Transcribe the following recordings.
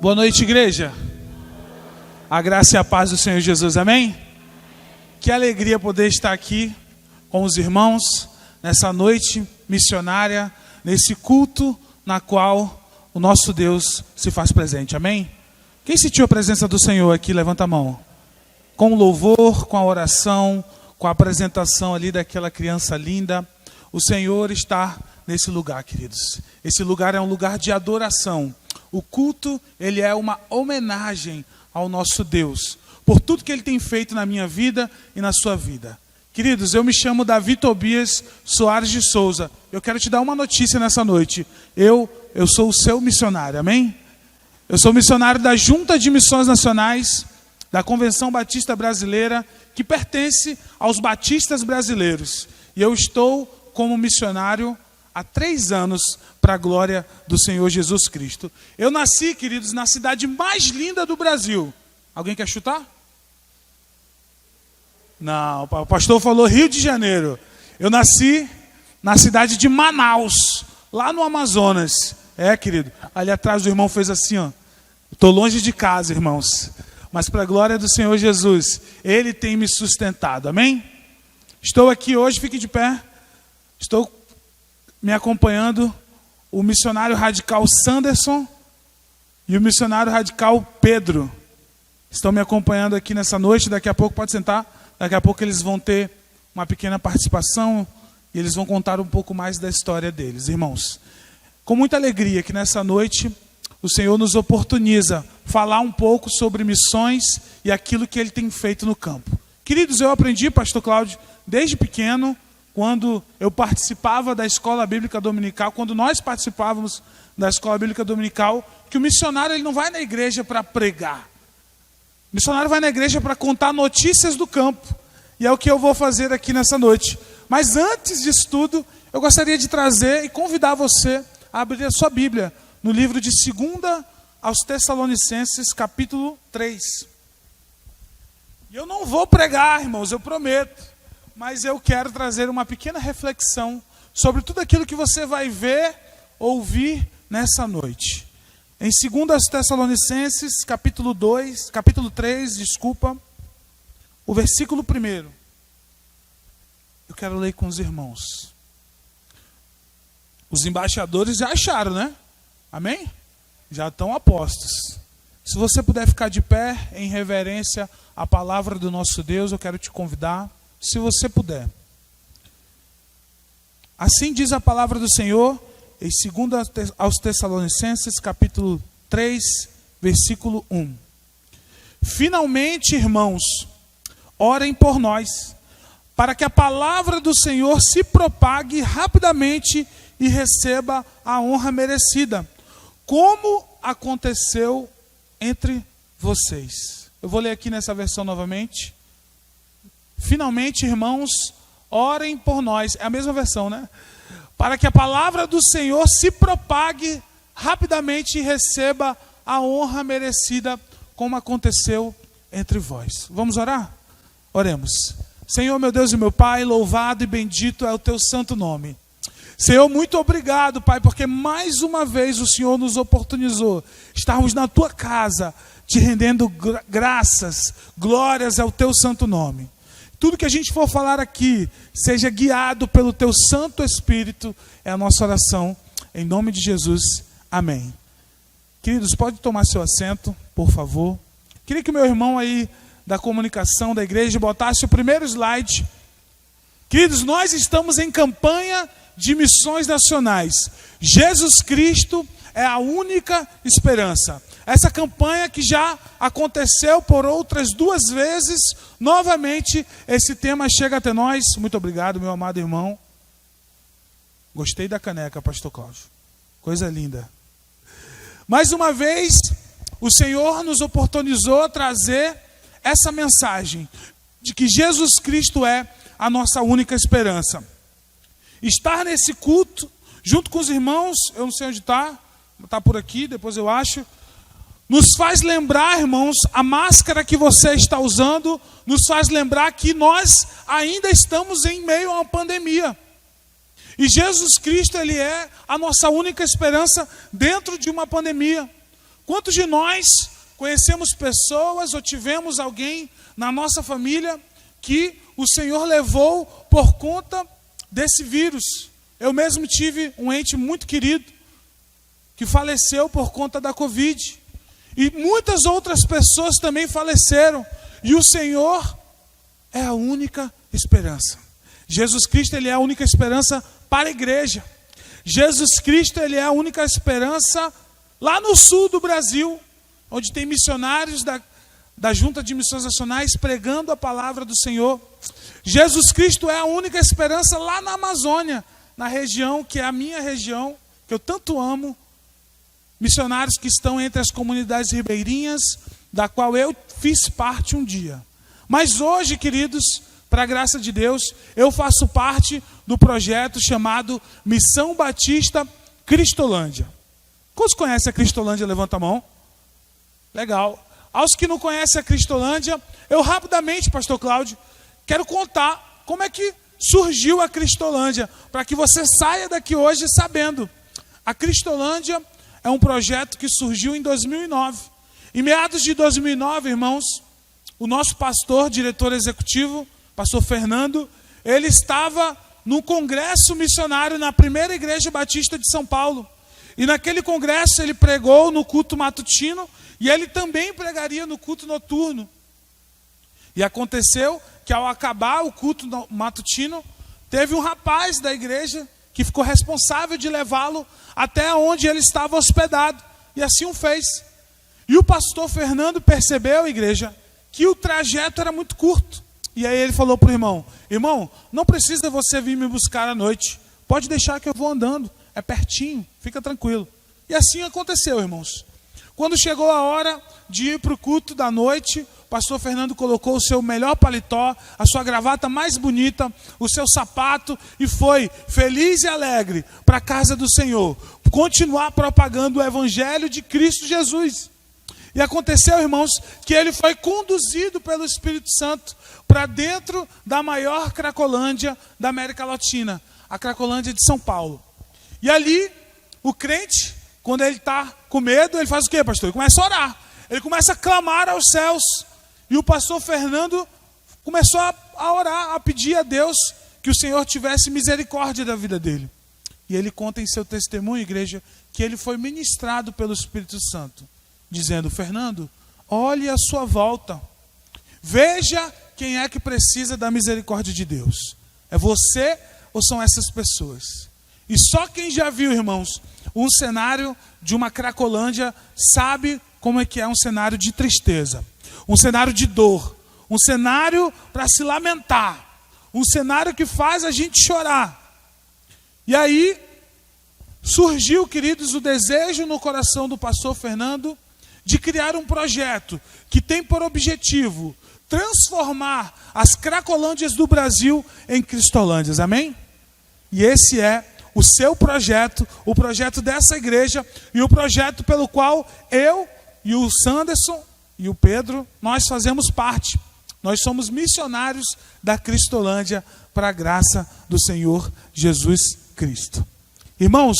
Boa noite, igreja. A graça e a paz do Senhor Jesus, amém? Que alegria poder estar aqui com os irmãos nessa noite missionária, nesse culto na qual o nosso Deus se faz presente, amém? Quem sentiu a presença do Senhor aqui, levanta a mão. Com o louvor, com a oração, com a apresentação ali daquela criança linda, o Senhor está nesse lugar, queridos. Esse lugar é um lugar de adoração. O culto, ele é uma homenagem ao nosso Deus, por tudo que Ele tem feito na minha vida e na sua vida. Queridos, eu me chamo Davi Tobias Soares de Souza. Eu quero te dar uma notícia nessa noite. Eu sou o seu missionário, amém? Eu sou missionário da Junta de Missões Nacionais, da Convenção Batista Brasileira, que pertence aos batistas brasileiros. E eu estou como missionário há 3 anos para a glória do Senhor Jesus Cristo. Eu nasci, queridos, na cidade mais linda do Brasil. Alguém quer chutar? Não, o pastor falou Rio de Janeiro. Eu nasci na cidade de Manaus, lá no Amazonas. É, querido, ali atrás o irmão fez assim, ó. Estou longe de casa, irmãos. Mas para a glória do Senhor Jesus, Ele tem me sustentado, amém? Estou aqui hoje, fique de pé. Estou me acompanhando o missionário radical Sanderson e o missionário radical Pedro. Estão me acompanhando aqui nessa noite. Daqui a pouco, pode sentar. Daqui a pouco eles vão ter uma pequena participação e eles vão contar um pouco mais da história deles. Irmãos, com muita alegria que nessa noite o Senhor nos oportuniza falar um pouco sobre missões e aquilo que Ele tem feito no campo. Queridos, eu aprendi, pastor Cláudio, desde pequeno, quando eu participava da escola bíblica dominical, quando nós participávamos da escola bíblica dominical, que o missionário ele não vai na igreja para pregar. O missionário vai na igreja para contar notícias do campo. E é o que eu vou fazer aqui nessa noite. Mas antes disso tudo, eu gostaria de trazer e convidar você a abrir a sua Bíblia no livro de 2 aos Tessalonicenses, capítulo 3. E eu não vou pregar, irmãos, eu prometo. Mas eu quero trazer uma pequena reflexão sobre tudo aquilo que você vai ver, ouvir nessa noite. Em 2 Tessalonicenses, capítulo 3, o versículo 1. Eu quero ler com os irmãos. Os embaixadores já acharam, né? Amém? Já estão a postos. Se você puder ficar de pé em reverência à palavra do nosso Deus, eu quero te convidar. Se você puder. Assim diz a palavra do Senhor em 2 aos Tessalonicenses, capítulo 3, versículo 1. Finalmente, irmãos, orem por nós, para que a palavra do Senhor se propague rapidamente e receba a honra merecida, como aconteceu entre vocês. Eu vou ler aqui nessa versão novamente. Finalmente, irmãos, orem por nós. É a mesma versão, né? Para que a palavra do Senhor se propague rapidamente e receba a honra merecida, como aconteceu entre vós. Vamos orar? Oremos. Senhor, meu Deus e meu Pai, louvado e bendito é o Teu santo nome. Senhor, muito obrigado, Pai, porque mais uma vez o Senhor nos oportunizou estarmos na Tua casa, te rendendo graças, glórias ao Teu santo nome. Tudo que a gente for falar aqui, seja guiado pelo Teu Santo Espírito, é a nossa oração, em nome de Jesus, amém. Queridos, pode tomar seu assento, por favor. Queria que o meu irmão aí da comunicação da igreja botasse o primeiro slide. Queridos, nós estamos em campanha de missões nacionais. Jesus Cristo é a única esperança. Essa campanha que já aconteceu por outras 2 vezes, novamente esse tema chega até nós. Muito obrigado, meu amado irmão. Gostei da caneca, pastor Cláudio. Coisa linda. Mais uma vez, o Senhor nos oportunizou a trazer essa mensagem de que Jesus Cristo é a nossa única esperança. Estar nesse culto, junto com os irmãos, eu não sei onde está por aqui, depois eu acho, nos faz lembrar, irmãos, a máscara que você está usando, nos faz lembrar que nós ainda estamos em meio a uma pandemia. E Jesus Cristo, Ele é a nossa única esperança dentro de uma pandemia. Quantos de nós conhecemos pessoas ou tivemos alguém na nossa família que o Senhor levou por conta desse vírus? Eu mesmo tive um ente muito querido que faleceu por conta da Covid. E muitas outras pessoas também faleceram. E o Senhor é a única esperança. Jesus Cristo, Ele é a única esperança para a igreja. Jesus Cristo, Ele é a única esperança lá no sul do Brasil, onde tem missionários da Junta de Missões Nacionais pregando a palavra do Senhor. Jesus Cristo é a única esperança lá na Amazônia, na região que é a minha região, que eu tanto amo. Missionários que estão entre as comunidades ribeirinhas, da qual eu fiz parte um dia. Mas hoje, queridos, para a graça de Deus, eu faço parte do projeto chamado Missão Batista Cristolândia. Quantos conhecem a Cristolândia? Levanta a mão. Legal. Aos que não conhecem a Cristolândia, eu rapidamente, pastor Cláudio, quero contar como é que surgiu a Cristolândia, para que você saia daqui hoje sabendo. A Cristolândia é um projeto que surgiu em 2009. Em meados de 2009, irmãos, o nosso pastor, diretor executivo, pastor Fernando, ele estava num congresso missionário na primeira igreja batista de São Paulo. E naquele congresso ele pregou no culto matutino e ele também pregaria no culto noturno. E aconteceu que ao acabar o culto matutino, teve um rapaz da igreja que ficou responsável de levá-lo até onde ele estava hospedado. E assim o fez. E o pastor Fernando percebeu, igreja, que o trajeto era muito curto. E aí ele falou para o irmão: irmão, não precisa você vir me buscar à noite. Pode deixar que eu vou andando. É pertinho, fica tranquilo. E assim aconteceu, irmãos. Quando chegou a hora de ir para o culto da noite, o pastor Fernando colocou o seu melhor paletó, a sua gravata mais bonita, o seu sapato e foi feliz e alegre para a casa do Senhor, continuar propagando o evangelho de Cristo Jesus. E aconteceu, irmãos, que ele foi conduzido pelo Espírito Santo para dentro da maior Cracolândia da América Latina, a Cracolândia de São Paulo. E ali, o crente, quando ele está com medo, ele faz o quê, pastor? Ele começa a orar. Ele começa a clamar aos céus. E o pastor Fernando começou a orar, a pedir a Deus que o Senhor tivesse misericórdia da vida dele. E ele conta em seu testemunho, igreja, que ele foi ministrado pelo Espírito Santo, dizendo: Fernando, olhe à sua volta. Veja quem é que precisa da misericórdia de Deus. É você ou são essas pessoas? E só quem já viu, irmãos, um cenário de uma Cracolândia sabe como é que é um cenário de tristeza, um cenário de dor, um cenário para se lamentar, um cenário que faz a gente chorar. E aí surgiu, queridos, o desejo no coração do pastor Fernando de criar um projeto que tem por objetivo transformar as Cracolândias do Brasil em Cristolândias, amém? E esse é o seu projeto, o projeto dessa igreja e o projeto pelo qual eu e o Sanderson e o Pedro, nós fazemos parte. Nós somos missionários da Cristolândia para a graça do Senhor Jesus Cristo. Irmãos,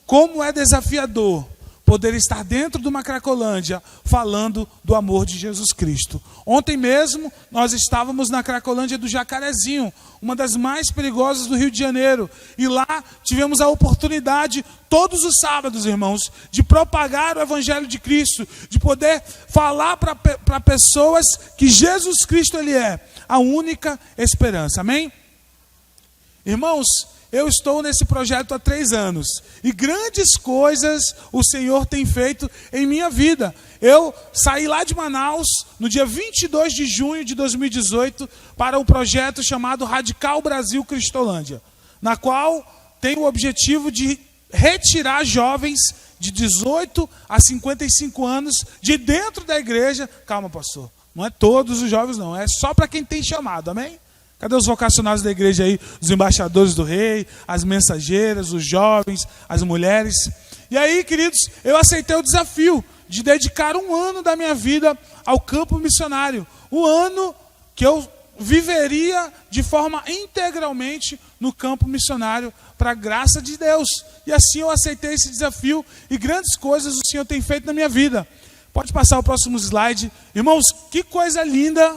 como é desafiador poder estar dentro de uma Cracolândia falando do amor de Jesus Cristo. Ontem mesmo nós estávamos na Cracolândia do Jacarezinho, uma das mais perigosas do Rio de Janeiro. E lá tivemos a oportunidade, todos os sábados, irmãos, de propagar o Evangelho de Cristo, de poder falar para pessoas que Jesus Cristo, Ele é a única esperança. Amém? Irmãos, eu estou nesse projeto há 3 anos e grandes coisas o Senhor tem feito em minha vida. Eu saí lá de Manaus no dia 22 de junho de 2018 para um projeto chamado Radical Brasil Cristolândia, na qual tem o objetivo de retirar jovens de 18 a 55 anos de dentro da igreja. Calma, pastor, não é todos os jovens não, é só para quem tem chamado, amém? Cadê os vocacionados da igreja aí? Os embaixadores do rei, as mensageiras, os jovens, as mulheres. E aí, queridos, eu aceitei o desafio de dedicar 1 ano da minha vida ao campo missionário. 1 ano que eu viveria de forma integralmente no campo missionário para a graça de Deus. E assim eu aceitei esse desafio e grandes coisas o Senhor tem feito na minha vida. Pode passar o próximo slide. Irmãos, que coisa linda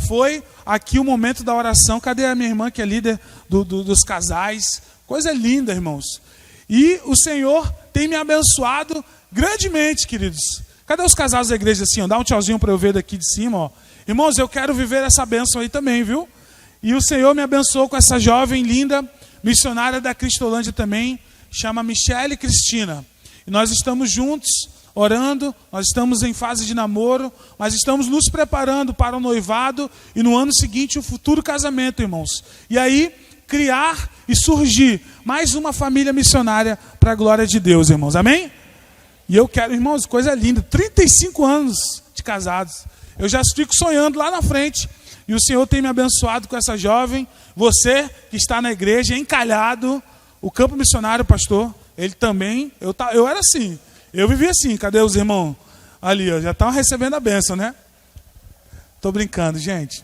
foi aqui o momento da oração. Cadê a minha irmã que é líder dos casais? Coisa linda, irmãos. E o Senhor tem me abençoado grandemente, queridos. Cadê os casais da igreja assim? Ó? Dá um tchauzinho para eu ver daqui de cima. Ó. Irmãos, eu quero viver essa bênção aí também, viu? E o Senhor me abençoou com essa jovem linda, missionária da Cristolândia também, chama Michele Cristina. E nós estamos juntos, orando, nós estamos em fase de namoro, mas estamos nos preparando para o noivado e no ano seguinte o futuro casamento, irmãos. E aí, criar e surgir mais uma família missionária para a glória de Deus, irmãos. Amém? E eu quero, irmãos, coisa linda, 35 anos de casados. Eu já fico sonhando lá na frente. E o Senhor tem me abençoado com essa jovem. Você que está na igreja, encalhado, o campo missionário, pastor, ele também, eu era assim. Eu vivia assim, cadê os irmãos? Ali, ó, já estão recebendo a bênção, né? Estou brincando, gente.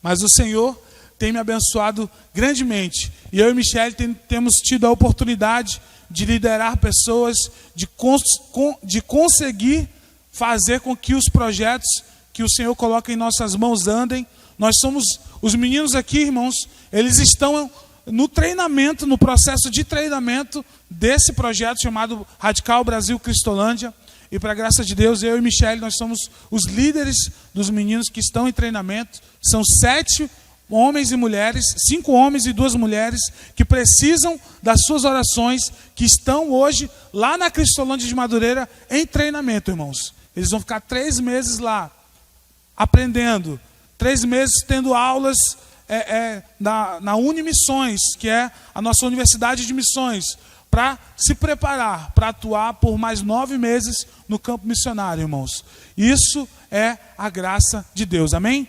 Mas o Senhor tem me abençoado grandemente. E eu e Michele temos tido a oportunidade de liderar pessoas, de conseguir fazer com que os projetos que o Senhor coloca em nossas mãos andem. Nós somos, os meninos aqui, irmãos, eles estão no treinamento, no processo de treinamento desse projeto chamado Radical Brasil Cristolândia. E para a graça de Deus, eu e Michele, nós somos os líderes dos meninos que estão em treinamento. São 7 homens e mulheres, 5 homens e 2 mulheres, que precisam das suas orações, que estão hoje lá na Cristolândia de Madureira em treinamento, irmãos. Eles vão ficar 3 meses lá, aprendendo, 3 meses tendo aulas na Unimissões, que é a nossa universidade de missões, para se preparar, para atuar por mais 9 meses no campo missionário, irmãos. Isso é a graça de Deus, amém?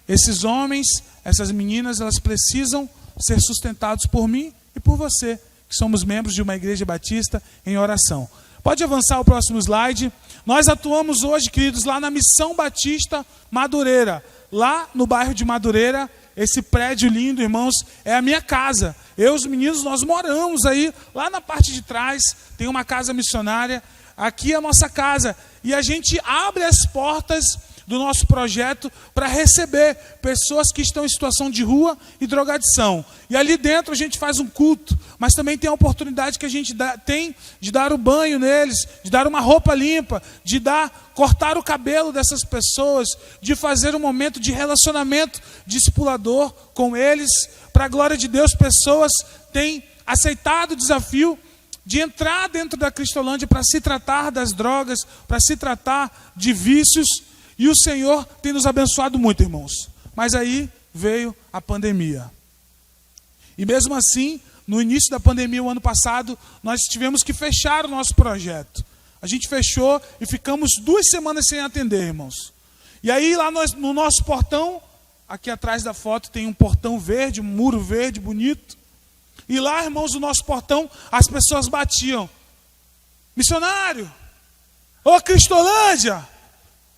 Esses homens, essas meninas, elas precisam ser sustentados por mim e por você, que somos membros de uma igreja batista em oração. Pode avançar o próximo slide. Nós atuamos hoje, queridos, lá na Missão Batista Madureira. Lá no bairro de Madureira, esse prédio lindo, irmãos, é a minha casa. Eu e os meninos, nós moramos aí, lá na parte de trás, tem uma casa missionária. Aqui é a nossa casa. E a gente abre as portas do nosso projeto para receber pessoas que estão em situação de rua e drogadição. E ali dentro a gente faz um culto, mas também tem a oportunidade que a gente tem de dar o banho neles, de dar uma roupa limpa, de cortar o cabelo dessas pessoas, de fazer um momento de relacionamento discipulador com eles. Para a glória de Deus, pessoas têm aceitado o desafio de entrar dentro da Cristolândia para se tratar das drogas, para se tratar de vícios. E o Senhor tem nos abençoado muito, irmãos. Mas aí veio a pandemia. E mesmo assim, no início da pandemia, o ano passado, nós tivemos que fechar o nosso projeto. A gente fechou e ficamos 2 semanas sem atender, irmãos. E aí, lá no nosso portão, aqui atrás da foto, tem um portão verde, um muro verde, bonito. E lá, irmãos, no nosso portão, as pessoas batiam. Missionário! Ô Cristolândia!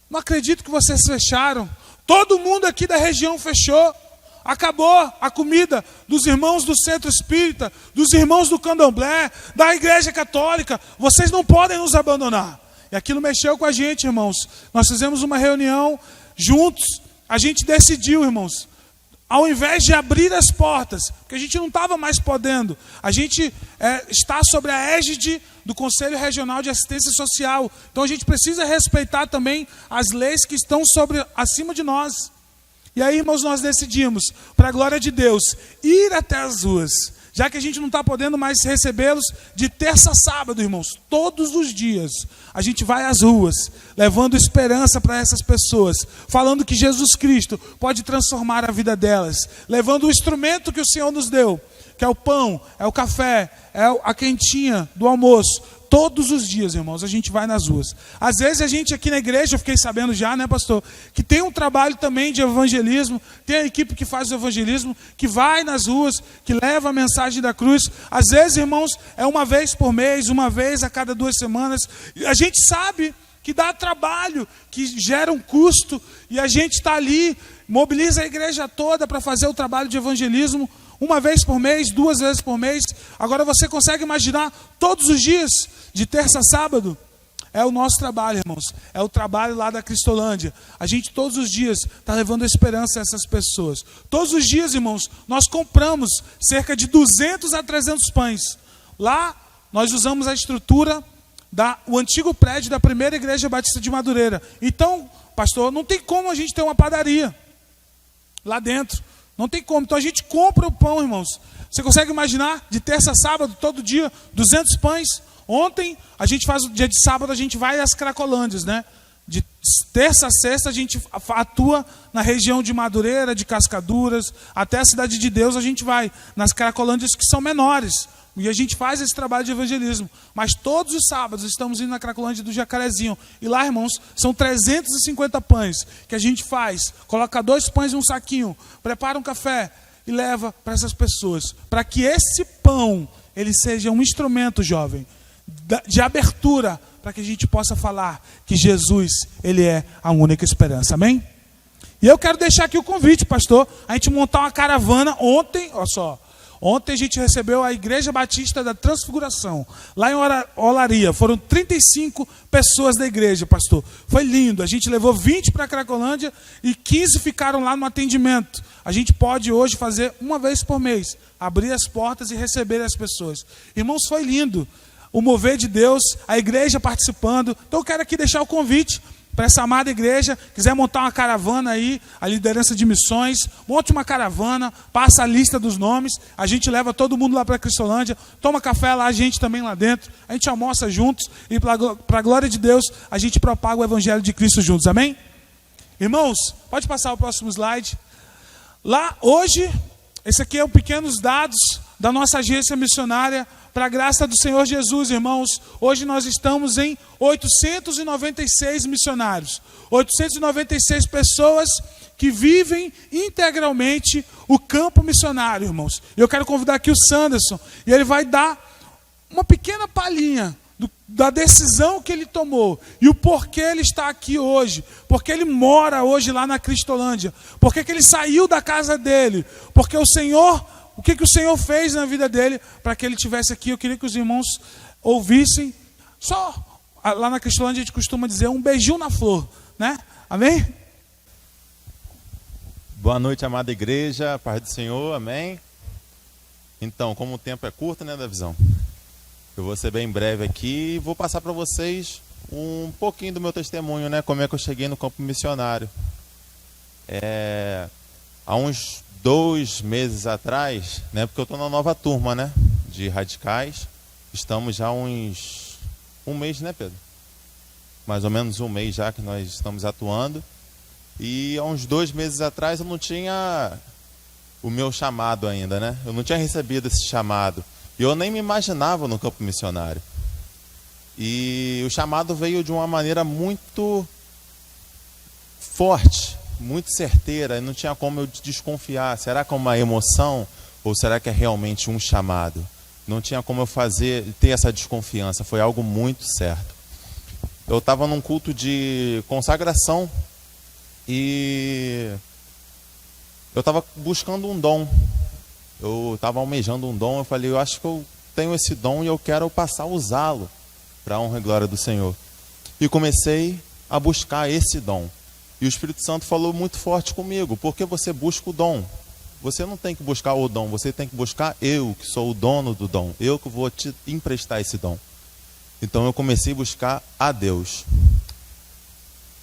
Não acredito que vocês fecharam. Todo mundo aqui da região fechou. Acabou a comida dos irmãos do Centro Espírita, dos irmãos do Candomblé, da Igreja Católica. Vocês não podem nos abandonar. E aquilo mexeu com a gente, irmãos. Nós fizemos uma reunião juntos. A gente decidiu, irmãos, ao invés de abrir as portas, porque a gente não estava mais podendo, a gente está sobre a égide do Conselho Regional de Assistência Social. Então a gente precisa respeitar também as leis que estão acima de nós. E aí, irmãos, nós decidimos, para a glória de Deus, ir até as ruas, já que a gente não está podendo mais recebê-los de terça a sábado, irmãos, todos os dias. A gente vai às ruas, levando esperança para essas pessoas, falando que Jesus Cristo pode transformar a vida delas, levando o instrumento que o Senhor nos deu, que é o pão, é o café, é a quentinha do almoço. Todos os dias, irmãos, a gente vai nas ruas. Às vezes a gente aqui na igreja, eu fiquei sabendo já, né, pastor, que tem um trabalho também de evangelismo, tem a equipe que faz o evangelismo, que vai nas ruas, que leva a mensagem da cruz. Às vezes, irmãos, é uma vez por mês, uma vez a cada 2 semanas. A gente sabe que dá trabalho, que gera um custo, e a gente está ali mobiliza a igreja toda para fazer o trabalho de evangelismo, uma vez por mês, 2 vezes por mês. Agora você consegue imaginar todos os dias, de terça a sábado? É o nosso trabalho, irmãos. É o trabalho lá da Cristolândia. A gente todos os dias está levando esperança a essas pessoas. Todos os dias, irmãos, nós compramos cerca de 200 a 300 pães. Lá nós usamos a estrutura o antigo prédio da primeira igreja batista de Madureira. Então, pastor, não tem como a gente ter uma padaria lá dentro. Não tem como. Então a gente compra o pão, irmãos. Você consegue imaginar? De terça a sábado, todo dia, 200 pães. Ontem, a gente faz o dia de sábado, a gente vai às Cracolândias, né? De terça a sexta, a gente atua na região de Madureira, de Cascaduras, até a Cidade de Deus, a gente vai nas Cracolândias que são menores. E a gente faz esse trabalho de evangelismo. Mas todos os sábados estamos indo na Cracolândia do Jacarezinho. E lá, irmãos, são 350 pães que a gente faz. Coloca 2 pães em um saquinho, prepara um café e leva para essas pessoas. Para que esse pão, ele seja um instrumento, jovem, de abertura, para que a gente possa falar que Jesus, ele é a única esperança. Amém? E eu quero deixar aqui o convite, pastor, a gente montar uma caravana ontem, olha só. Ontem a gente recebeu a Igreja Batista da Transfiguração, lá em Olaria. Foram 35 pessoas da igreja, pastor. Foi lindo. A gente levou 20 para a Cracolândia e 15 ficaram lá no atendimento. A gente pode hoje fazer uma vez por mês, abrir as portas e receber as pessoas. Irmãos, foi lindo. O mover de Deus, a igreja participando. Então eu quero aqui deixar o convite para essa amada igreja, quiser montar uma caravana aí, a liderança de missões, monte uma caravana, passa a lista dos nomes, a gente leva todo mundo lá para a Cristolândia, toma café lá, a gente também lá dentro, a gente almoça juntos e para a glória de Deus, a gente propaga o Evangelho de Cristo juntos, amém? Irmãos, pode passar o próximo slide. Lá hoje, esse aqui é um pequenos dados da nossa agência missionária, para a graça do Senhor Jesus, irmãos. Hoje nós estamos em 896 missionários. 896 pessoas que vivem integralmente o campo missionário, irmãos. Eu quero convidar aqui o Sanderson, e ele vai dar uma pequena palhinha da decisão que ele tomou e o porquê ele está aqui hoje, porque ele mora hoje lá na Cristolândia, porque que ele saiu da casa dele, porque o Senhor... O que o Senhor fez na vida dele para que ele estivesse aqui? Eu queria que os irmãos ouvissem. Só lá na Cristolândia a gente costuma dizer um beijinho na flor, né? Amém? Boa noite, amada igreja, paz do Senhor, amém? Então, como o tempo é curto, né, Davizão? Eu vou ser bem breve aqui e vou passar para vocês um pouquinho do meu testemunho, né? Como é que eu cheguei no campo missionário. Há uns 2 meses atrás, né, porque eu estou na nova turma, né, de radicais. Estamos já um mês, né, Pedro? Mais ou menos um mês já que nós estamos atuando. E há uns 2 meses atrás eu não tinha o meu chamado ainda, né? Eu não tinha recebido esse chamado. E eu nem me imaginava no campo missionário. E o chamado veio de uma maneira muito forte, muito certeira, e não tinha como eu desconfiar. Será que é uma emoção ou será que é realmente um chamado? Não tinha como eu ter essa desconfiança, foi algo muito certo. Eu estava num culto de consagração e eu estava buscando um dom. Eu estava almejando um dom, eu falei, eu acho que eu tenho esse dom e eu quero passar a usá-lo para a honra e glória do Senhor. E comecei a buscar esse dom. E o Espírito Santo falou muito forte comigo, porque você busca o dom. Você não tem que buscar o dom, você tem que buscar eu, que sou o dono do dom. Eu que vou te emprestar esse dom. Então eu comecei a buscar a Deus.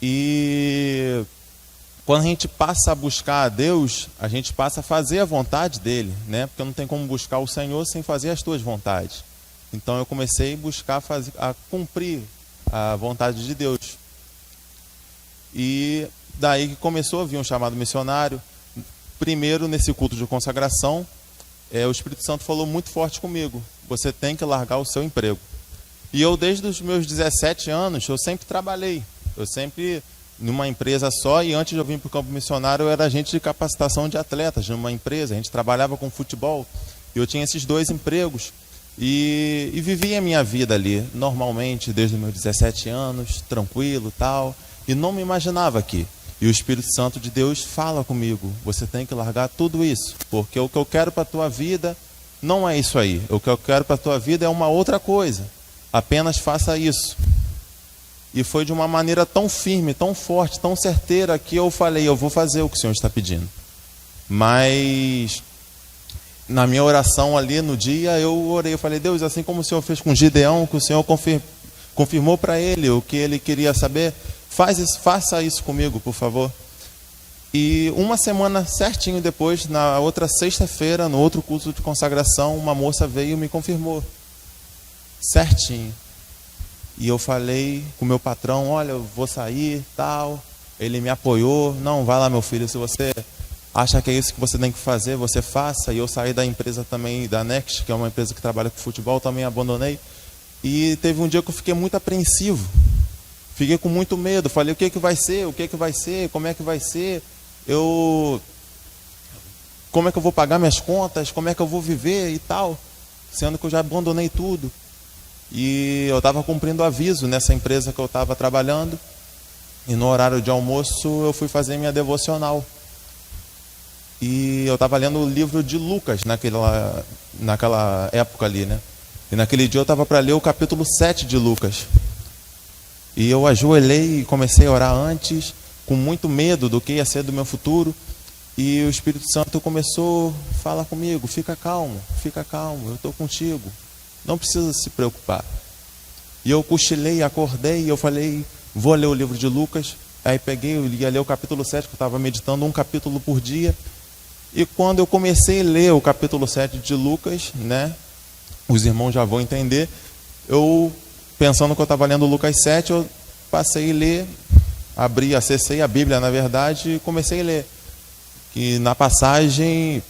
E quando a gente passa a buscar a Deus, a gente passa a fazer a vontade dele, né? Porque não tem como buscar o Senhor sem fazer as tuas vontades. Então eu comecei a buscar a cumprir a vontade de Deus. E daí que começou a vir um chamado missionário. Primeiro, nesse culto de consagração, o Espírito Santo falou muito forte comigo. Você tem que largar o seu emprego. E eu, desde os meus 17 anos, eu sempre trabalhei. Eu sempre, numa empresa só, e antes de eu vir para o campo missionário, eu era agente de capacitação de atletas numa empresa. A gente trabalhava com futebol. E eu tinha esses 2 empregos. E vivia a minha vida ali, normalmente, desde os meus 17 anos, tranquilo, tal. E não me imaginava aqui. E o Espírito Santo de Deus fala comigo: você tem que largar tudo isso, porque o que eu quero para a tua vida não é isso aí. O que eu quero para a tua vida é uma outra coisa. Apenas faça isso. E foi de uma maneira tão firme, tão forte, tão certeira, que eu falei: eu vou fazer o que o Senhor está pedindo. Mas na minha oração ali no dia, eu orei, eu falei: Deus, assim como o Senhor fez com Gideão, que o Senhor confirmou para ele o que ele queria saber, faça isso comigo, por favor. E uma semana certinho depois, na outra sexta-feira, no outro culto de consagração, uma moça veio e me confirmou. Certinho. E eu falei com o meu patrão: olha, eu vou sair, tal. Ele me apoiou: não, vai lá, meu filho, se você acha que é isso que você tem que fazer, você faça. E eu saí da empresa também, da Next, que é uma empresa que trabalha com futebol, também abandonei. E teve um dia que eu fiquei muito apreensivo. Fiquei com muito medo. Falei: o que vai ser? O que vai ser? Como é que vai ser? Como é que eu vou pagar minhas contas? Como é que eu vou viver e tal? Sendo que eu já abandonei tudo. E eu estava cumprindo aviso nessa empresa que eu estava trabalhando. E no horário de almoço eu fui fazer minha devocional. E eu estava lendo o livro de Lucas naquela época ali, né? E naquele dia eu estava para ler o capítulo 7 de Lucas. E eu ajoelhei e comecei a orar antes, com muito medo do que ia ser do meu futuro. E o Espírito Santo começou a falar comigo: fica calmo, eu estou contigo. Não precisa se preocupar. E eu cochilei, acordei e eu falei: vou ler o livro de Lucas. Aí peguei, eu ia ler o capítulo 7, que eu estava meditando um capítulo por dia. E quando eu comecei a ler o capítulo 7 de Lucas, né, os irmãos já vão entender, eu, pensando que eu estava lendo Lucas 7, eu passei a ler, acessei a Bíblia, na verdade, e comecei a ler. Que na passagem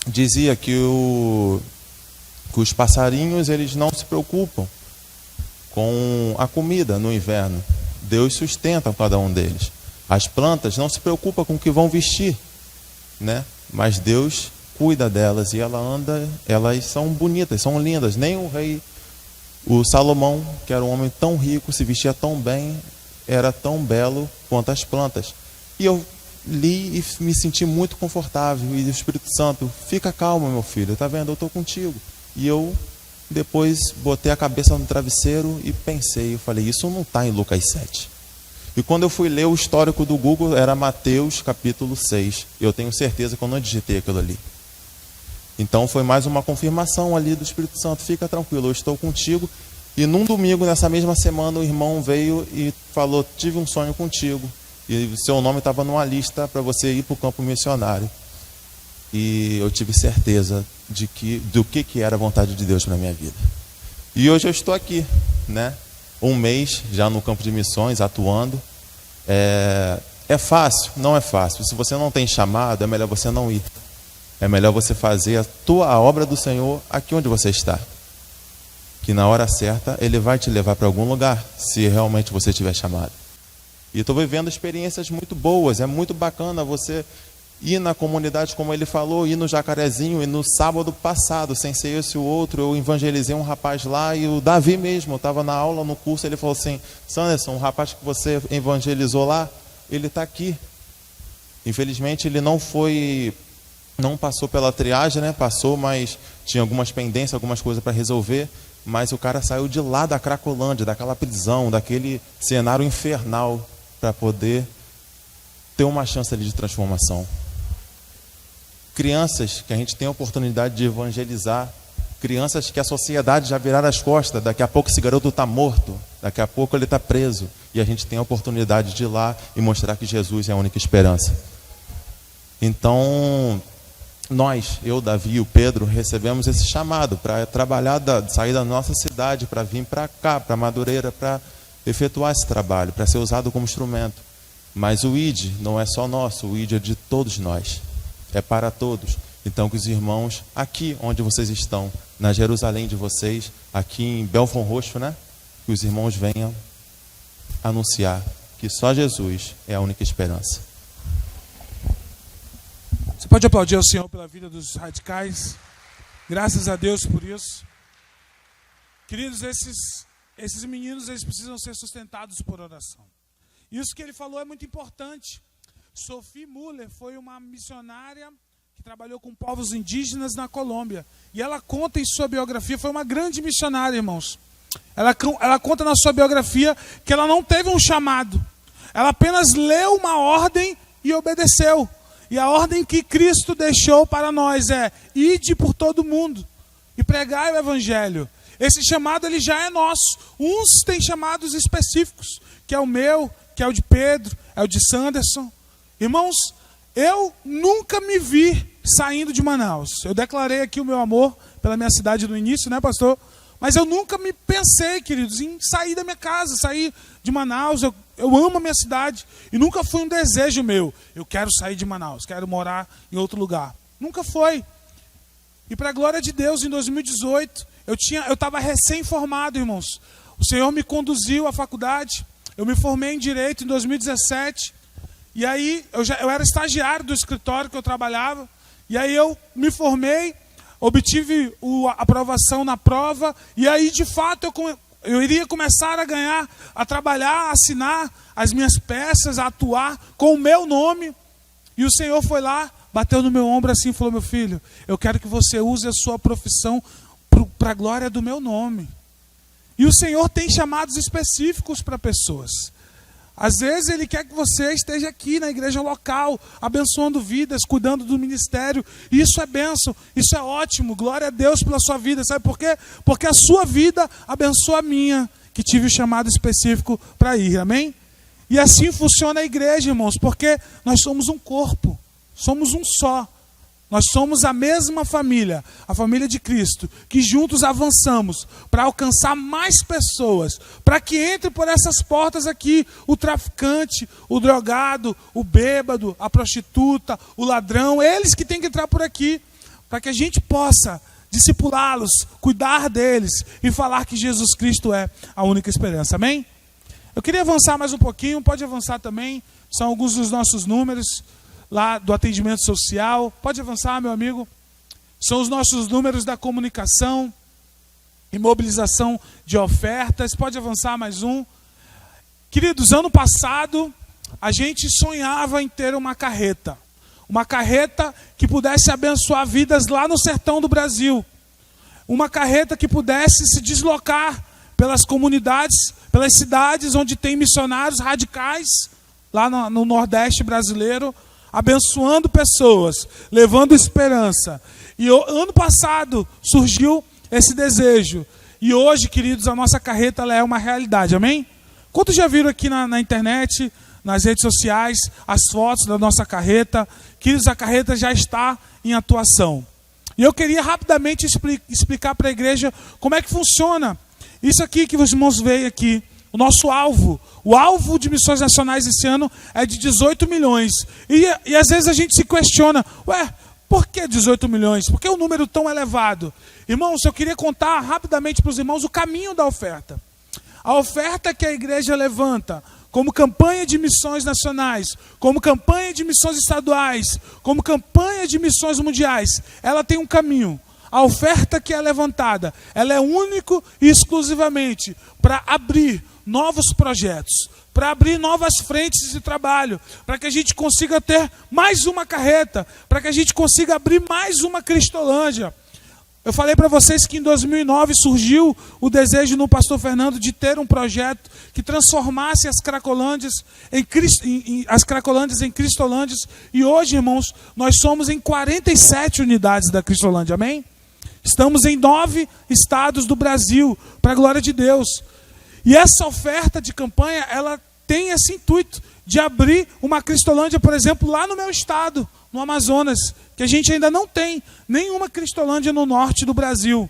dizia que os passarinhos, eles não se preocupam com a comida no inverno. Deus sustenta cada um deles. As plantas não se preocupam com o que vão vestir, né? Mas Deus cuida delas e elas são bonitas, são lindas. Nem o Salomão, que era um homem tão rico, se vestia tão bem, era tão belo quanto as plantas. E eu li e me senti muito confortável. E o Espírito Santo: fica calmo, meu filho, tá vendo? Eu estou contigo. E eu depois botei a cabeça no travesseiro e pensei, eu falei: isso não está em Lucas 7. E quando eu fui ler o histórico do Google, era Mateus capítulo 6. Eu tenho certeza que eu não digitei aquilo ali. Então foi mais uma confirmação ali do Espírito Santo: fica tranquilo, eu estou contigo. E num domingo, nessa mesma semana, o irmão veio e falou: tive um sonho contigo. E seu nome estava numa lista para você ir para o campo missionário. E eu tive certeza do que era a vontade de Deus para a minha vida. E hoje eu estou aqui, né? Um mês já no campo de missões, atuando. É fácil? Não é fácil. Se você não tem chamado, é melhor você não ir. É melhor você fazer a obra do Senhor aqui onde você está. Que na hora certa Ele vai te levar para algum lugar, se realmente você tiver chamado. E estou vivendo experiências muito boas. É muito bacana você ir na comunidade, como ele falou, ir no Jacarezinho. E no sábado passado, sem ser esse ou outro, eu evangelizei um rapaz lá. E o Davi mesmo, eu estava na aula, no curso, ele falou assim: Sanderson, o rapaz que você evangelizou lá, ele está aqui. Infelizmente ele não passou pela triagem, né? Passou, mas tinha algumas pendências, algumas coisas para resolver. Mas o cara saiu de lá da Cracolândia, daquela prisão, daquele cenário infernal, para poder ter uma chance ali de transformação. Crianças que a gente tem a oportunidade de evangelizar, crianças que a sociedade já viraram as costas, daqui a pouco esse garoto está morto, daqui a pouco ele está preso, e a gente tem a oportunidade de ir lá e mostrar que Jesus é a única esperança. Então, nós, eu, Davi e o Pedro, recebemos esse chamado para trabalhar, sair da nossa cidade, para vir para cá, para Madureira, para efetuar esse trabalho, para ser usado como instrumento. Mas o ID não é só nosso, o ID é de todos nós, é para todos. Então que os irmãos, aqui onde vocês estão, na Jerusalém de vocês, aqui em Belfort Roxo, né? Que os irmãos venham anunciar que só Jesus é a única esperança. Você pode aplaudir ao Senhor pela vida dos radicais. Graças a Deus por isso. Queridos, esses meninos, eles precisam ser sustentados por oração. Isso que ele falou é muito importante. Sophie Muller foi uma missionária que trabalhou com povos indígenas na Colômbia. E ela conta em sua biografia, foi uma grande missionária, irmãos. Ela conta na sua biografia que ela não teve um chamado. Ela apenas leu uma ordem e obedeceu. E a ordem que Cristo deixou para nós é: ide por todo mundo e pregai o evangelho. Esse chamado ele já é nosso. Uns têm chamados específicos, que é o meu, que é o de Pedro, é o de Sanderson. Irmãos, eu nunca me vi saindo de Manaus. Eu declarei aqui o meu amor pela minha cidade no início, né, pastor? Mas eu nunca me pensei, queridos, em sair da minha casa, sair de Manaus. Eu amo a minha cidade e nunca foi um desejo meu. Eu quero sair de Manaus, quero morar em outro lugar. Nunca foi. E para a glória de Deus, em 2018, eu estava recém-formado, irmãos. O Senhor me conduziu à faculdade. Eu me formei em Direito em 2017. E aí, eu era estagiário do escritório que eu trabalhava. E aí eu me formei, obtive a aprovação na prova. E aí, de fato, eu iria começar a trabalhar, a assinar as minhas peças, a atuar com o meu nome. E o Senhor foi lá, bateu no meu ombro assim e falou: meu filho, eu quero que você use a sua profissão para a glória do meu nome. E o Senhor tem chamados específicos para pessoas. Às vezes Ele quer que você esteja aqui na igreja local, abençoando vidas, cuidando do ministério. E isso é bênção, isso é ótimo. Glória a Deus pela sua vida. Sabe por quê? Porque a sua vida abençoa a minha, que tive o chamado específico para ir. Amém? E assim funciona a igreja, irmãos, porque nós somos um corpo, somos um só. Nós somos a mesma família, a família de Cristo, que juntos avançamos para alcançar mais pessoas, para que entre por essas portas aqui o traficante, o drogado, o bêbado, a prostituta, o ladrão, eles que têm que entrar por aqui, para que a gente possa discipulá-los, cuidar deles e falar que Jesus Cristo é a única esperança. Amém? Eu queria avançar mais um pouquinho, pode avançar também, são alguns dos nossos números lá do atendimento social. Pode avançar, meu amigo. São os nossos números da comunicação e mobilização de ofertas. Pode avançar mais um. Queridos, ano passado a gente sonhava em ter uma carreta que pudesse abençoar vidas lá no sertão do Brasil. Uma carreta que pudesse se deslocar pelas comunidades, pelas cidades onde tem missionários radicais, lá no Nordeste brasileiro, abençoando pessoas, levando esperança. E ano passado surgiu esse desejo. E hoje, queridos, a nossa carreta ela é uma realidade. Amém? Quantos já viram aqui na internet, nas redes sociais, as fotos da nossa carreta? Queridos, a carreta já está em atuação. E eu queria rapidamente explicar para a igreja como é que funciona isso aqui que os irmãos veem aqui. O nosso alvo, o alvo de missões nacionais esse ano é de 18 milhões. E às vezes a gente se questiona, por que 18 milhões? Por que o número tão elevado? Irmãos, eu queria contar rapidamente para os irmãos o caminho da oferta. A oferta que a igreja levanta como campanha de missões nacionais, como campanha de missões estaduais, como campanha de missões mundiais, ela tem um caminho. A oferta que é levantada, ela é único e exclusivamente para abrir novos projetos, para abrir novas frentes de trabalho, para que a gente consiga ter mais uma carreta, para que a gente consiga abrir mais uma Cristolândia. Eu falei para vocês que em 2009 surgiu o desejo no pastor Fernando de ter um projeto que transformasse as Cracolândias em Cristolândias. E hoje, irmãos, nós somos em 47 unidades da Cristolândia, amém? Estamos em 9 estados do Brasil, para a glória de Deus. E essa oferta de campanha, ela tem esse intuito de abrir uma Cristolândia, por exemplo, lá no meu estado, no Amazonas, que a gente ainda não tem nenhuma Cristolândia no norte do Brasil.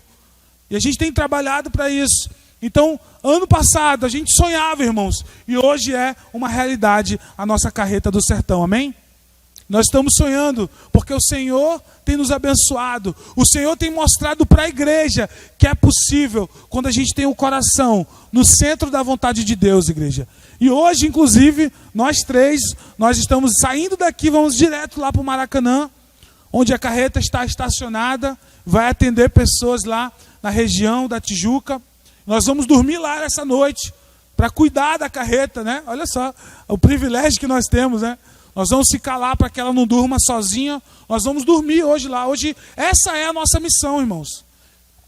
E a gente tem trabalhado para isso. Então, ano passado, a gente sonhava, irmãos, e hoje é uma realidade a nossa carreta do sertão, amém? Nós estamos sonhando, porque o Senhor tem nos abençoado. O Senhor tem mostrado para a igreja que é possível quando a gente tem o coração no centro da vontade de Deus, igreja. E hoje, inclusive, nós estamos saindo daqui, vamos direto lá para o Maracanã, onde a carreta está estacionada, vai atender pessoas lá na região da Tijuca. Nós vamos dormir lá essa noite para cuidar da carreta, né? Olha só o privilégio que nós temos, né? Nós vamos ficar lá para que ela não durma sozinha. Nós vamos dormir hoje lá. Hoje, essa é a nossa missão, irmãos.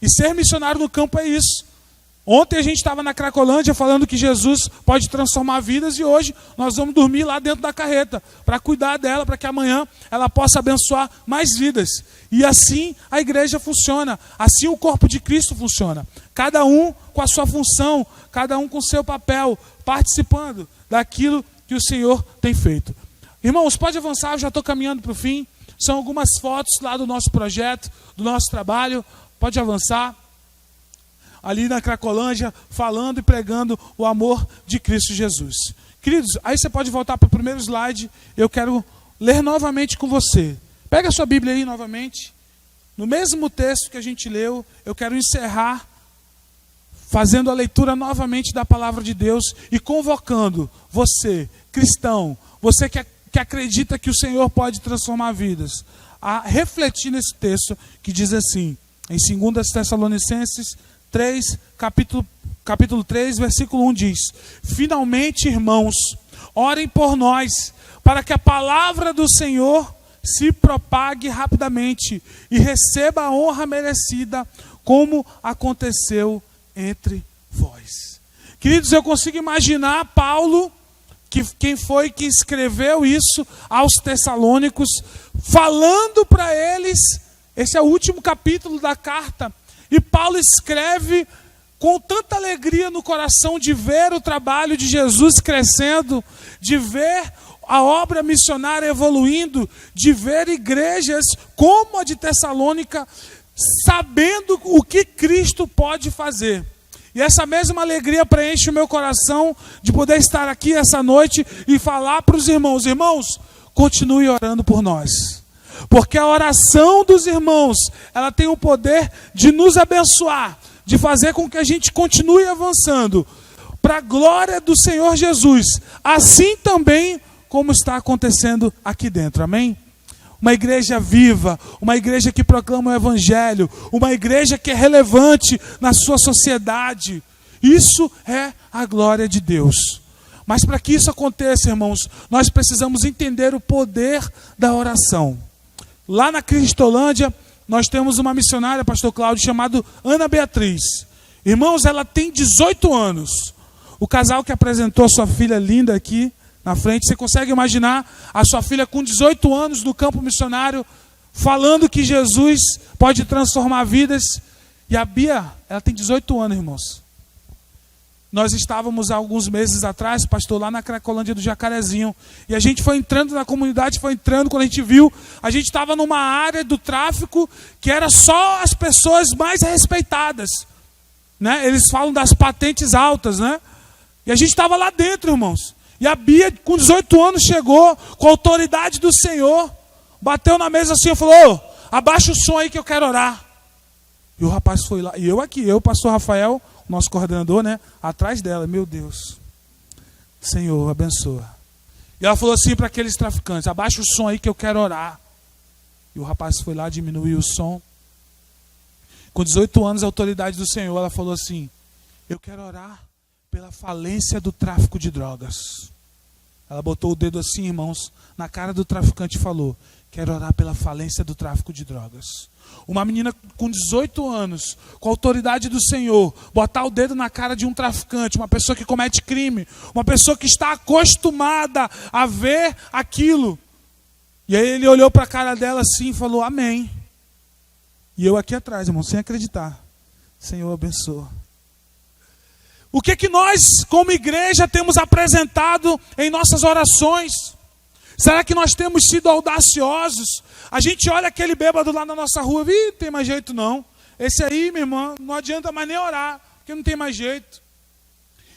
E ser missionário no campo é isso. Ontem a gente estava na Cracolândia falando que Jesus pode transformar vidas, e hoje nós vamos dormir lá dentro da carreta para cuidar dela, para que amanhã ela possa abençoar mais vidas. E assim a igreja funciona, assim o corpo de Cristo funciona. Cada um com a sua função, cada um com o seu papel, participando daquilo que o Senhor tem feito. Irmãos, pode avançar, eu já estou caminhando para o fim. São algumas fotos lá do nosso projeto, do nosso trabalho. Pode avançar. Ali na Cracolândia, falando e pregando o amor de Cristo Jesus. Queridos, aí você pode voltar para o primeiro slide. Eu quero ler novamente com você. Pega a sua Bíblia aí novamente. No mesmo texto que a gente leu, eu quero encerrar fazendo a leitura novamente da palavra de Deus e convocando você, cristão, você que acredita que o Senhor pode transformar vidas, a refletir nesse texto que diz assim, em 2 Tessalonicenses 3, capítulo 3, versículo 1 diz: finalmente, irmãos, orem por nós, para que a palavra do Senhor se propague rapidamente e receba a honra merecida, como aconteceu entre vós. Queridos, eu consigo imaginar Paulo, quem foi que escreveu isso aos Tessalônicos, falando para eles. Esse é o último capítulo da carta. E Paulo escreve com tanta alegria no coração de ver o trabalho de Jesus crescendo, de ver a obra missionária evoluindo, de ver igrejas como a de Tessalônica, sabendo o que Cristo pode fazer. E essa mesma alegria preenche o meu coração de poder estar aqui essa noite e falar para os irmãos: irmãos, continue orando por nós. Porque a oração dos irmãos, ela tem o poder de nos abençoar, de fazer com que a gente continue avançando para a glória do Senhor Jesus, assim também como está acontecendo aqui dentro, amém? Uma igreja viva, uma igreja que proclama o Evangelho, uma igreja que é relevante na sua sociedade. Isso é a glória de Deus. Mas para que isso aconteça, irmãos, nós precisamos entender o poder da oração. Lá na Cristolândia, nós temos uma missionária, pastor Cláudio, chamada Ana Beatriz. Irmãos, ela tem 18 anos. O casal que apresentou a sua filha linda aqui na frente, você consegue imaginar a sua filha com 18 anos no campo missionário, falando que Jesus pode transformar vidas. E a Bia, ela tem 18 anos, irmãos. Nós estávamos há alguns meses atrás, pastor, lá na Cracolândia do Jacarezinho. E a gente foi entrando na comunidade, quando a gente viu, a gente estava numa área do tráfico que era só as pessoas mais respeitadas. Né? Eles falam das patentes altas, né? E a gente estava lá dentro, irmãos. E a Bia, com 18 anos, chegou com a autoridade do Senhor, bateu na mesa assim e falou: abaixa o som aí que eu quero orar. E o rapaz foi lá, e eu, o pastor Rafael, nosso coordenador, né, atrás dela. Meu Deus, Senhor, abençoa. E ela falou assim para aqueles traficantes: abaixa o som aí que eu quero orar. E o rapaz foi lá, diminuiu o som. Com 18 anos, a autoridade do Senhor, ela falou assim: eu quero orar pela falência do tráfico de drogas. Ela botou o dedo assim, irmãos, na cara do traficante e falou: quero orar pela falência do tráfico de drogas. Uma menina com 18 anos, com a autoridade do Senhor, botar o dedo na cara de um traficante, uma pessoa que comete crime, uma pessoa que está acostumada a ver aquilo. E aí ele olhou para a cara dela assim e falou: amém. E eu aqui atrás, irmão, sem acreditar: Senhor, abençoa. O que nós, como igreja, temos apresentado em nossas orações? Será que nós temos sido audaciosos? A gente olha aquele bêbado lá na nossa rua: não tem mais jeito não. Esse aí, minha irmã, não adianta mais nem orar, porque não tem mais jeito.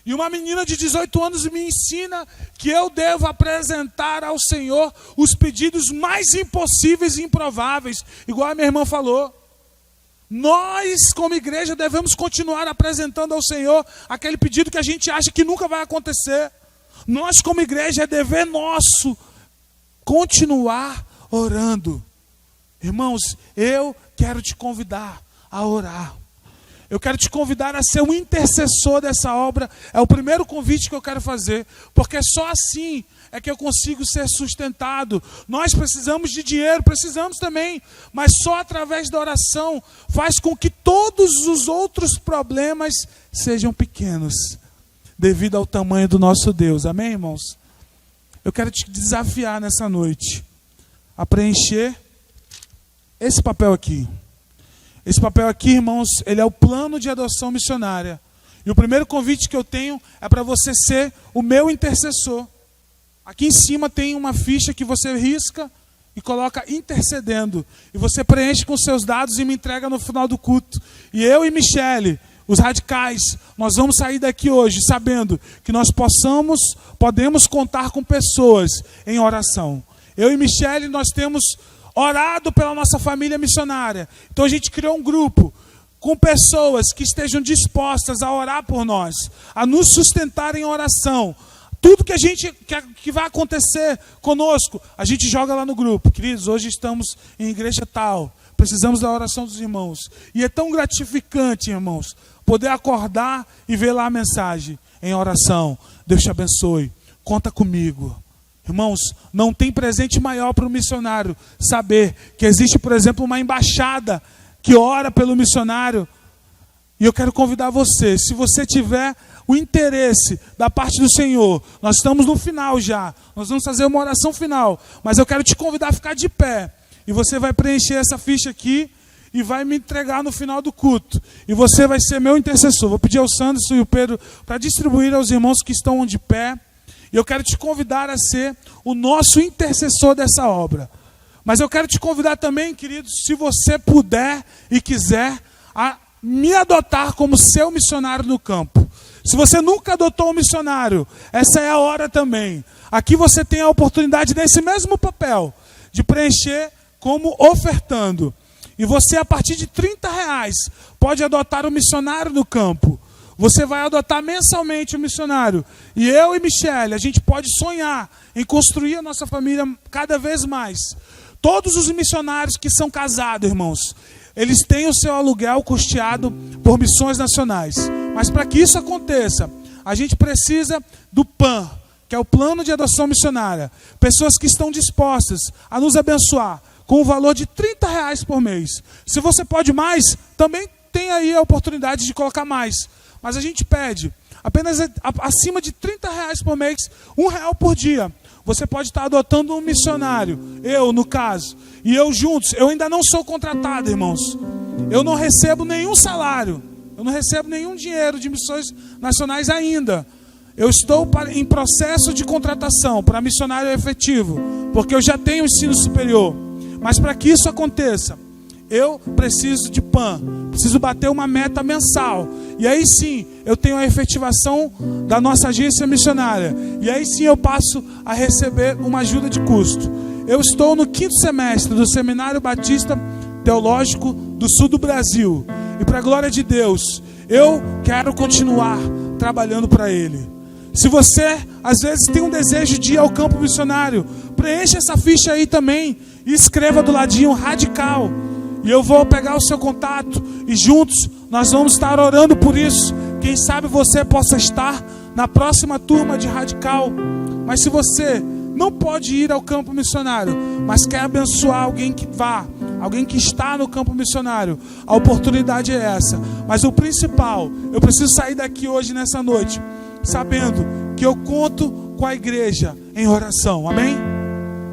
E uma menina de 18 anos me ensina que eu devo apresentar ao Senhor os pedidos mais impossíveis e improváveis, igual a minha irmã falou. Nós, como igreja, devemos continuar apresentando ao Senhor aquele pedido que a gente acha que nunca vai acontecer. Nós, como igreja, é dever nosso continuar orando. Irmãos, eu quero te convidar a orar. Eu quero te convidar a ser um intercessor dessa obra. É o primeiro convite que eu quero fazer, porque só assim é que eu consigo ser sustentado. Nós precisamos de dinheiro, precisamos também, mas só através da oração faz com que todos os outros problemas sejam pequenos, devido ao tamanho do nosso Deus. Amém, irmãos? Eu quero te desafiar nessa noite a preencher esse papel aqui. Esse papel aqui, irmãos, ele é o plano de adoção missionária. E o primeiro convite que eu tenho é para você ser o meu intercessor. Aqui em cima tem uma ficha que você risca e coloca intercedendo. E você preenche com seus dados e me entrega no final do culto. E eu e Michele, os radicais, nós vamos sair daqui hoje sabendo que nós podemos contar com pessoas em oração. Eu e Michele, nós temos orado pela nossa família missionária. Então a gente criou um grupo com pessoas que estejam dispostas a orar por nós, a nos sustentar em oração. Tudo que vai acontecer conosco, a gente joga lá no grupo. Queridos, hoje estamos em igreja tal, precisamos da oração dos irmãos. E é tão gratificante, irmãos, poder acordar e ver lá a mensagem em oração. Deus te abençoe, conta comigo. Irmãos, não tem presente maior para o missionário saber que existe, por exemplo, uma embaixada que ora pelo missionário. E eu quero convidar você, se você tiver o interesse da parte do Senhor, nós estamos no final já, nós vamos fazer uma oração final, mas eu quero te convidar a ficar de pé, e você vai preencher essa ficha aqui, e vai me entregar no final do culto, e você vai ser meu intercessor. Vou pedir ao Sanderson e ao Pedro para distribuir aos irmãos que estão de pé, e eu quero te convidar a ser o nosso intercessor dessa obra. Mas eu quero te convidar também, queridos, se você puder e quiser, a me adotar como seu missionário no campo. Se você nunca adotou um missionário, essa é a hora também. Aqui você tem a oportunidade desse mesmo papel, de preencher como ofertando. E você, a partir de R$30, pode adotar um missionário no campo. Você vai adotar mensalmente um missionário. E eu e Michele, a gente pode sonhar em construir a nossa família cada vez mais. Todos os missionários que são casados, irmãos, eles têm o seu aluguel custeado por missões nacionais. Mas para que isso aconteça, a gente precisa do PAN, que é o Plano de Adoção Missionária. Pessoas que estão dispostas a nos abençoar com o valor de R$30 por mês. Se você pode mais, também tem aí a oportunidade de colocar mais. Mas a gente pede apenas acima de R$30 por mês, R$1 por dia. Você pode estar adotando um missionário, eu no caso, e eu juntos. Eu ainda não sou contratado, irmãos. Eu não recebo nenhum salário. Eu não recebo nenhum dinheiro de missões nacionais ainda. Eu estou em processo de contratação para missionário efetivo, porque eu já tenho ensino superior. Mas para que isso aconteça, eu preciso de PAN, preciso bater uma meta mensal. E aí sim, eu tenho a efetivação da nossa agência missionária. E aí sim eu passo a receber uma ajuda de custo. Eu estou no 5º semestre do Seminário Batista Teológico do Sul do Brasil. E para a glória de Deus, eu quero continuar trabalhando para Ele. Se você, às vezes, tem um desejo de ir ao campo missionário, preencha essa ficha aí também e escreva do ladinho radical. E eu vou pegar o seu contato e juntos nós vamos estar orando por isso. Quem sabe você possa estar na próxima turma de radical. Mas se você não pode ir ao campo missionário, mas quer abençoar alguém que vá, alguém que está no campo missionário, a oportunidade é essa. Mas o principal, eu preciso sair daqui hoje, nessa noite, sabendo que eu conto com a igreja em oração. Amém?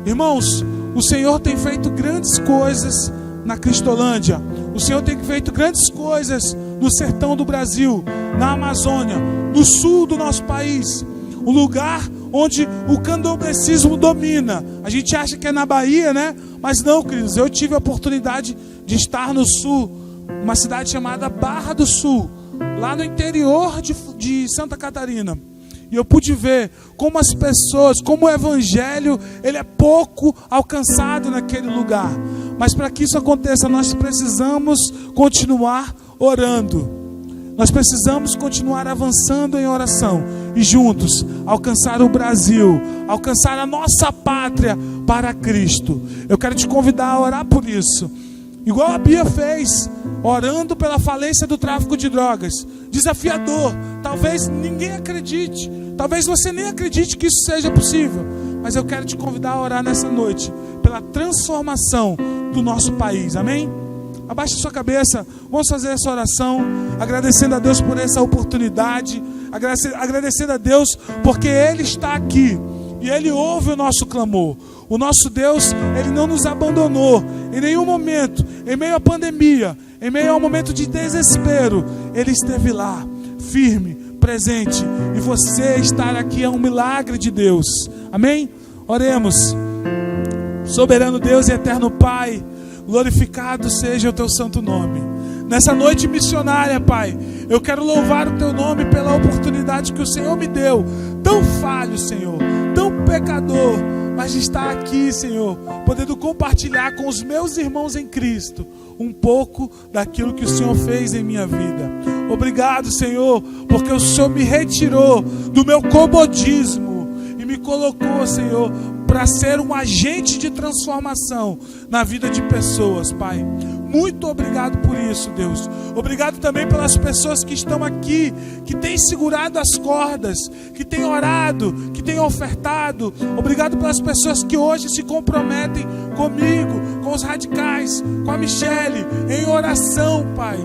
Irmãos, o Senhor tem feito grandes coisas na Cristolândia. O Senhor tem feito grandes coisas no sertão do Brasil, na Amazônia, no sul do nosso país. Um lugar onde o candomblecismo domina. A gente acha que é na Bahia, né? Mas não, queridos. Eu tive a oportunidade de estar no sul, uma cidade chamada Barra do Sul, lá no interior de Santa Catarina. E eu pude ver como as pessoas, como o evangelho, ele é pouco alcançado naquele lugar. Mas para que isso aconteça, nós precisamos continuar orando. Nós precisamos continuar avançando em oração. E juntos, alcançar o Brasil, alcançar a nossa pátria para Cristo. Eu quero te convidar a orar por isso. igual a Bia fez, orando pela falência do tráfico de drogas. Desafiador, talvez ninguém acredite, talvez você nem acredite que isso seja possível, mas eu quero te convidar a orar nessa noite pela transformação do nosso país, amém? Abaixe sua cabeça, vamos fazer essa oração, agradecendo a Deus por essa oportunidade, agradecendo a Deus porque Ele está aqui e Ele ouve o nosso clamor. O nosso Deus, Ele não nos abandonou em nenhum momento, em meio à pandemia, em meio ao momento de desespero, Ele esteve lá, firme, presente, e você estar aqui é um milagre de Deus, amém? Oremos. Soberano Deus e eterno Pai, glorificado seja o teu santo nome. Nessa noite missionária, Pai, eu quero louvar o teu nome pela oportunidade que o Senhor me deu, tão falho, Senhor, tão pecador, mas de estar aqui, Senhor, podendo compartilhar com os meus irmãos em Cristo um pouco daquilo que o Senhor fez em minha vida. Obrigado, Senhor, porque o Senhor me retirou do meu comodismo e me colocou, Senhor, para ser um agente de transformação na vida de pessoas, Pai. Muito obrigado por isso, Deus. Obrigado também pelas pessoas que estão aqui, que têm segurado as cordas, que têm orado, que têm ofertado. Obrigado pelas pessoas que hoje se comprometem comigo, com os radicais, com a Michele, em oração, Pai.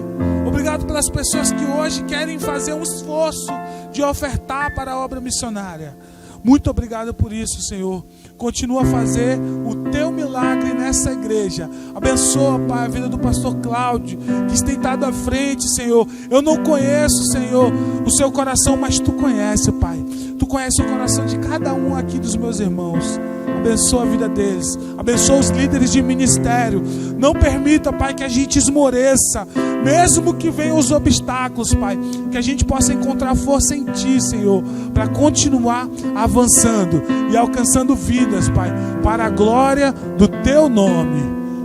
Obrigado pelas pessoas que hoje querem fazer um esforço de ofertar para a obra missionária. Muito obrigado por isso, Senhor. Continua a fazer o teu milagre nessa igreja. Abençoa, Pai, a vida do pastor Cláudio, que tem estado à frente, Senhor. Eu não conheço, Senhor, o seu coração, mas tu conhece, Pai. Tu conhece o coração de cada um aqui dos meus irmãos. Abençoa a vida deles. Abençoa os líderes de ministério. Não permita, Pai, que a gente esmoreça, mesmo que venham os obstáculos, Pai, que a gente possa encontrar força em Ti, Senhor, para continuar avançando e alcançando vidas, Pai, para a glória do Teu nome.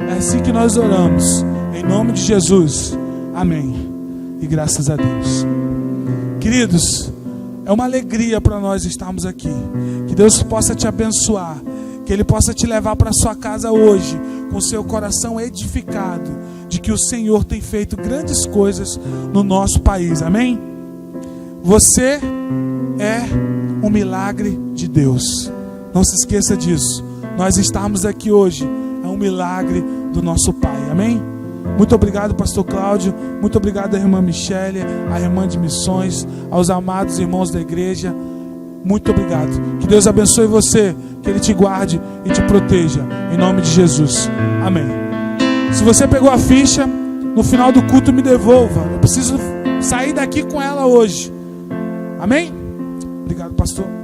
É assim que nós oramos, em nome de Jesus, amém, e graças a Deus. Queridos, é uma alegria para nós estarmos aqui, que Deus possa te abençoar, que Ele possa te levar para a sua casa hoje, com seu coração edificado, de que o Senhor tem feito grandes coisas no nosso país, amém? Você é um milagre de Deus, não se esqueça disso. Nós estarmos aqui hoje é um milagre do nosso Pai, amém? Muito obrigado, pastor Cláudio, muito obrigado à irmã Michele, à irmã de missões, aos amados irmãos da igreja, muito obrigado. Que Deus abençoe você, que Ele te guarde e te proteja, em nome de Jesus, amém. Se você pegou a ficha, no final do culto me devolva, eu preciso sair daqui com ela hoje, amém? Obrigado, pastor.